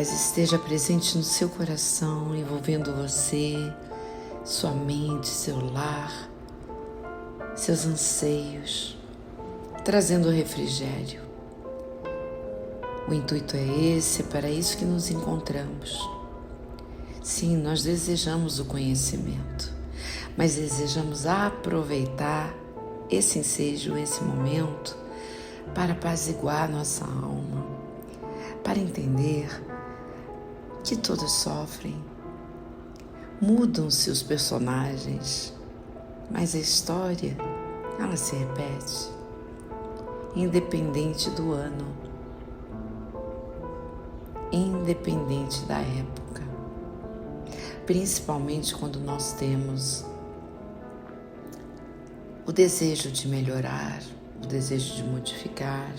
paz esteja presente no seu coração, envolvendo você, sua mente, seu lar, seus anseios, trazendo refrigério. O intuito é esse, é para isso que nos encontramos. Sim, nós desejamos o conhecimento, mas desejamos aproveitar esse ensejo, esse momento, para apaziguar nossa alma, para entender que todos sofrem, mudam-se os personagens, mas a história, ela se repete, independente do ano, independente da época, principalmente quando nós temos o desejo de melhorar, o desejo de modificar,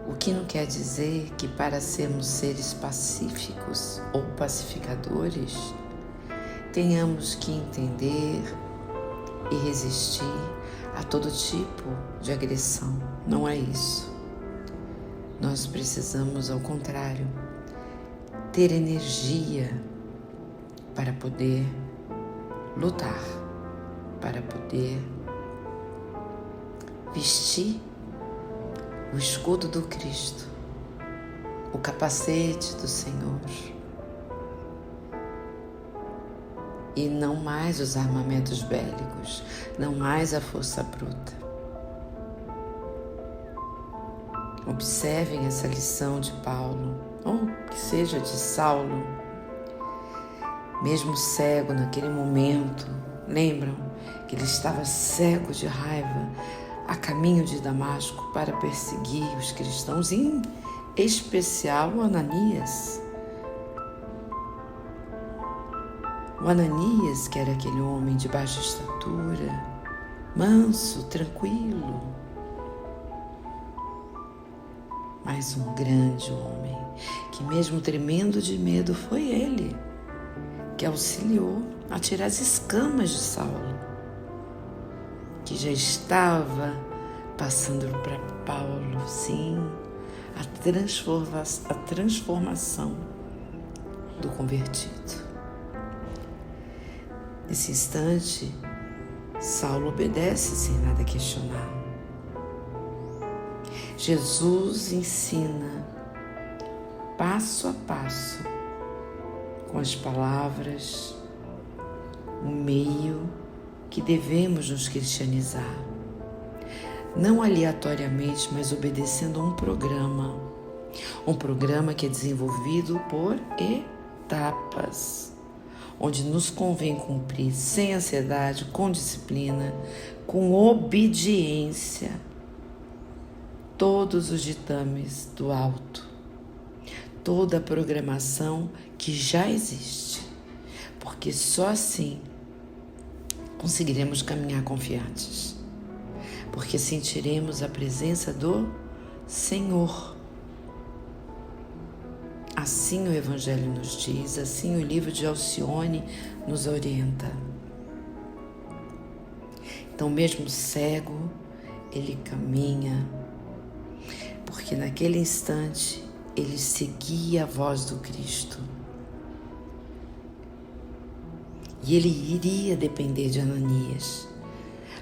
o que não quer dizer que para sermos seres pacíficos ou pacificadores, tenhamos que entender e resistir a todo tipo de agressão. Não é isso. Nós precisamos, ao contrário, ter energia para poder lutar, para poder vestir o escudo do Cristo, o capacete do Senhor, e não mais os armamentos bélicos, não mais a força bruta. Observem essa lição de Paulo, ou que seja de Saulo, mesmo cego naquele momento. Lembram que ele estava cego de raiva a caminho de Damasco para perseguir os cristãos, em especial o Ananias. O Ananias, que era aquele homem de baixa estatura, manso, tranquilo, mas um grande homem, que mesmo tremendo de medo, foi ele que auxiliou a tirar as escamas de Saulo, que já estava passando para Paulo, sim, a transformação do convertido. Nesse instante, Saulo obedece sem nada questionar. Jesus ensina passo a passo, com as palavras, o meio que devemos nos cristianizar. Não aleatoriamente, mas obedecendo a um programa que é desenvolvido por etapas, onde nos convém cumprir sem ansiedade, com disciplina, com obediência, todos os ditames do alto, toda a programação que já existe, porque só assim conseguiremos caminhar confiantes, porque sentiremos a presença do Senhor. Assim o Evangelho nos diz, assim o livro de Alcione nos orienta. Então, mesmo cego, ele caminha, porque naquele instante ele seguia a voz do Cristo. E ele iria depender de Ananias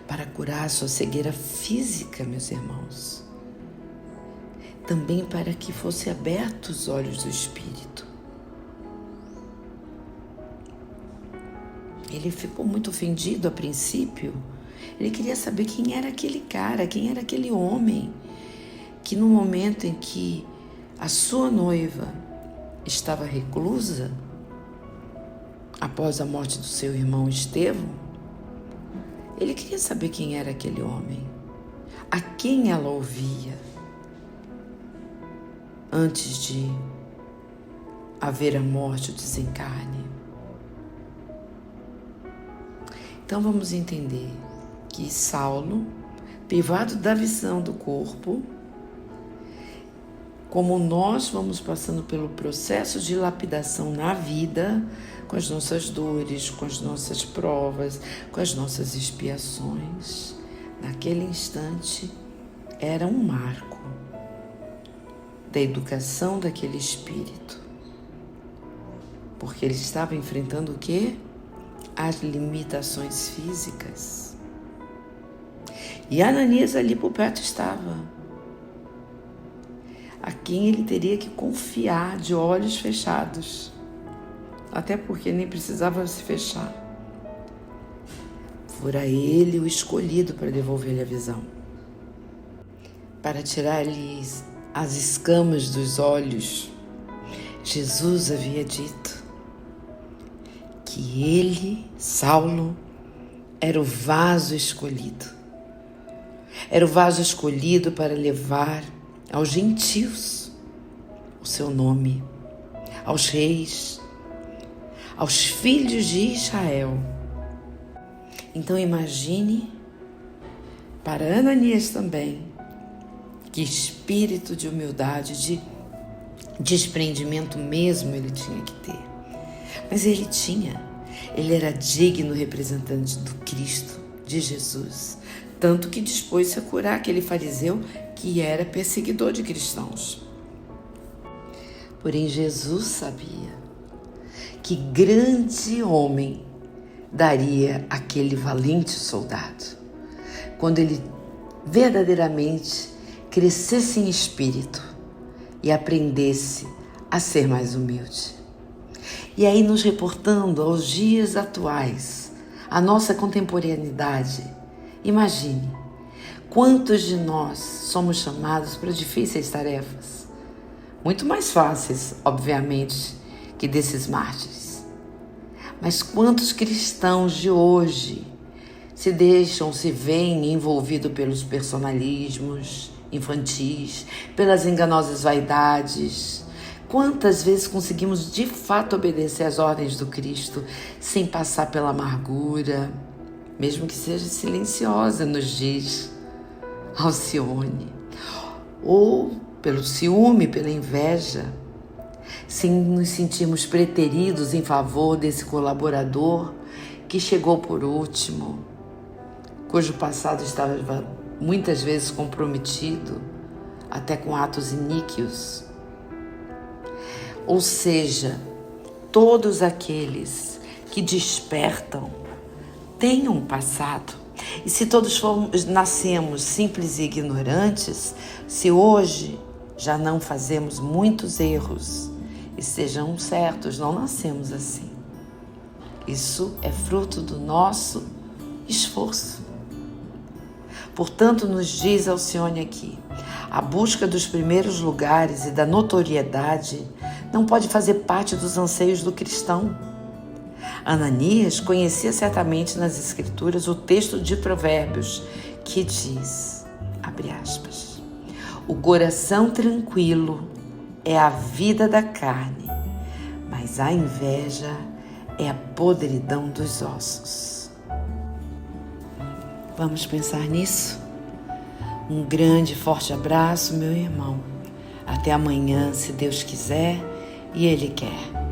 para curar a sua cegueira física, meus irmãos. Também para que fossem abertos os olhos do Espírito. Ele ficou muito ofendido a princípio. Ele queria saber quem era aquele cara, quem era aquele homem, que no momento em que a sua noiva estava reclusa, após a morte do seu irmão Estevão, ele queria saber quem era aquele homem, a quem ela ouvia, antes de haver a morte, o desencarne. Então vamos entender que Saulo, privado da visão do corpo, como nós vamos passando pelo processo de lapidação na vida, com as nossas dores, com as nossas provas, com as nossas expiações, naquele instante era um marco da educação daquele espírito. Porque ele estava enfrentando o quê? As limitações físicas. E Ananias ali por perto estava, a quem ele teria que confiar de olhos fechados, até porque nem precisava se fechar. Fora ele o escolhido para devolver-lhe a visão, para tirar-lhe as escamas dos olhos. Jesus havia dito que ele, Saulo, era o vaso escolhido. Era o vaso escolhido para levar aos gentios o seu nome, aos reis, aos filhos de Israel. Então imagine, para Ananias também, que espírito de humildade, de desprendimento mesmo ele tinha que ter. Mas ele tinha, ele era digno representante do Cristo, de Jesus, tanto que dispôs-se a curar aquele fariseu que era perseguidor de cristãos. Porém, Jesus sabia que grande homem daria aquele valente soldado quando ele verdadeiramente crescesse em espírito e aprendesse a ser mais humilde. E aí, nos reportando aos dias atuais, à nossa contemporaneidade, imagine quantos de nós somos chamados para difíceis tarefas, muito mais fáceis, obviamente, que desses mártires. Mas quantos cristãos de hoje se veem envolvidos pelos personalismos infantis, pelas enganosas vaidades? Quantas vezes conseguimos de fato obedecer às ordens do Cristo sem passar pela amargura, mesmo que seja silenciosa, nos diz Alcione, ou pelo ciúme, pela inveja, sem nos sentirmos preteridos em favor desse colaborador que chegou por último, cujo passado estava muitas vezes comprometido, até com atos iníquos. Ou seja, todos aqueles que despertam têm um passado. E se todos nascemos simples e ignorantes, se hoje já não fazemos muitos erros, e sejam certos, não nascemos assim. Isso é fruto do nosso esforço. Portanto, nos diz Alcione aqui, a busca dos primeiros lugares e da notoriedade não pode fazer parte dos anseios do cristão. Ananias conhecia certamente nas Escrituras o texto de Provérbios que diz, abre aspas, o coração tranquilo é a vida da carne, mas a inveja é a podridão dos ossos. Vamos pensar nisso? Um grande e forte abraço, meu irmão. Até amanhã, se Deus quiser e Ele quer.